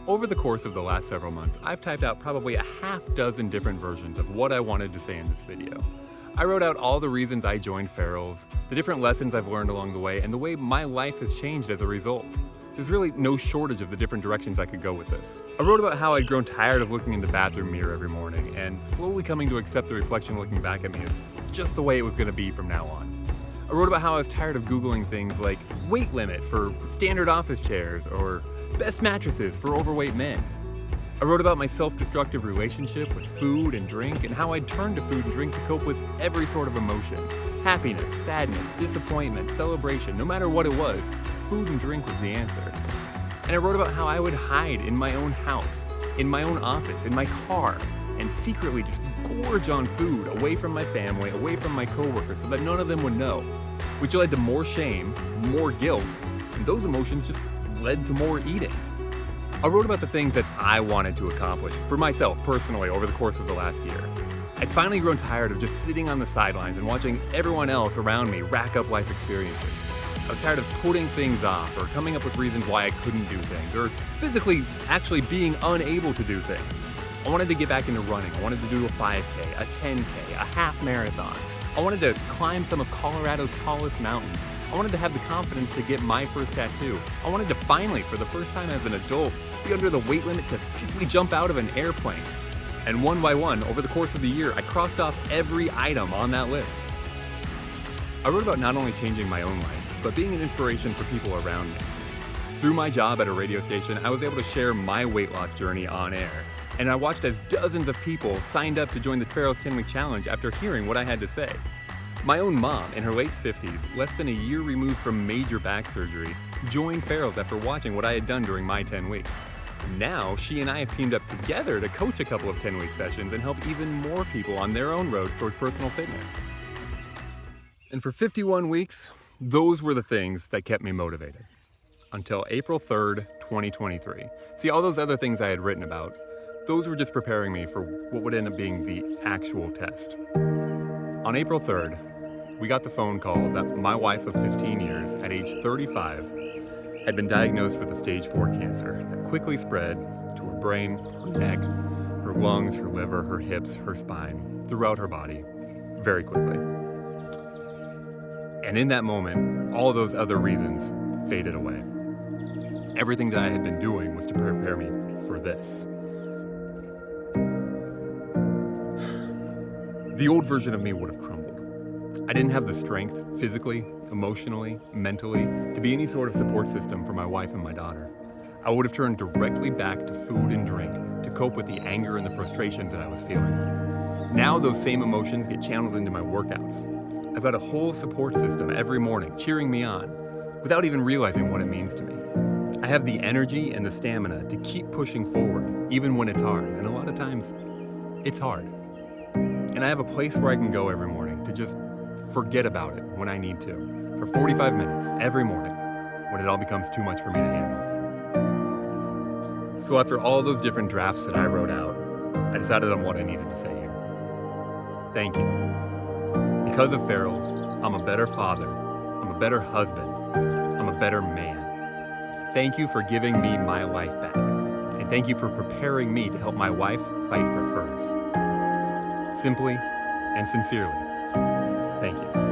Over the course of the last several months, I've typed out probably a half dozen different versions of what I wanted to say in this video. I wrote out all the reasons I joined Farrell's, the different lessons I've learned along the way, and the way my life has changed as a result. There's really no shortage of the different directions I could go with this. I wrote about how I'd grown tired of looking in the bathroom mirror every morning and slowly coming to accept the reflection looking back at me as just the way it was going to be from now on. I wrote about how I was tired of Googling things like weight limit for standard office chairs or best mattresses for overweight men. I wrote about my self-destructive relationship with food and drink and how I'd turned to food and drink to cope with every sort of emotion. Happiness, sadness, disappointment, celebration, no matter what it was, food and drink was the answer. And I wrote about how I would hide in my own house, in my own office, in my car, and secretly just gorge on food away from my family, away from my coworkers so that none of them would know, which led to more shame, more guilt, and those emotions just led to more eating. I wrote about the things that I wanted to accomplish for myself personally over the course of the last year. I'd finally grown tired of just sitting on the sidelines and watching everyone else around me rack up life experiences. I was tired of putting things off or coming up with reasons why I couldn't do things or physically actually being unable to do things. I wanted to get back into running. I wanted to do a 5K, a 10K, a half marathon. I wanted to climb some of Colorado's tallest mountains. I wanted to have the confidence to get my first tattoo. I wanted to finally, for the first time as an adult, be under the weight limit to safely jump out of an airplane. And one by one, over the course of the year, I crossed off every item on that list. I wrote about not only changing my own life, but being an inspiration for people around me. Through my job at a radio station, I was able to share my weight loss journey on air. And I watched as dozens of people signed up to join the Farrell's 10-Week Challenge after hearing what I had to say. My own mom, in her late 50s, less than a year removed from major back surgery, joined Farrell's after watching what I had done during my 10 weeks. Now, she and I have teamed up together to coach a couple of 10-week sessions and help even more people on their own roads towards personal fitness. And for 51 weeks, those were the things that kept me motivated. Until April 3rd, 2023. See, all those other things I had written about, those were just preparing me for what would end up being the actual test. On April 3rd, we got the phone call that my wife of 15 years, at age 35, had been diagnosed with a stage 4 cancer that quickly spread to her brain, her neck, her lungs, her liver, her hips, her spine, throughout her body, very quickly. And in that moment, all those other reasons faded away. Everything that I had been doing was to prepare me for this. The old version of me would have crumbled. I didn't have the strength, physically, emotionally, mentally, to be any sort of support system for my wife and my daughter. I would have turned directly back to food and drink to cope with the anger and the frustrations that I was feeling. Now those same emotions get channeled into my workouts. I've got a whole support system every morning cheering me on, without even realizing what it means to me. I have the energy and the stamina to keep pushing forward, even when it's hard, and a lot of times, it's hard. And I have a place where I can go every morning to just forget about it when I need to, for 45 minutes every morning, when it all becomes too much for me to handle. So after all those different drafts that I wrote out, I decided on what I needed to say here. Thank you. Because of Farrell's, I'm a better father, I'm a better husband, I'm a better man. Thank you for giving me my life back, and thank you for preparing me to help my wife fight for hers. Simply and sincerely, thank you.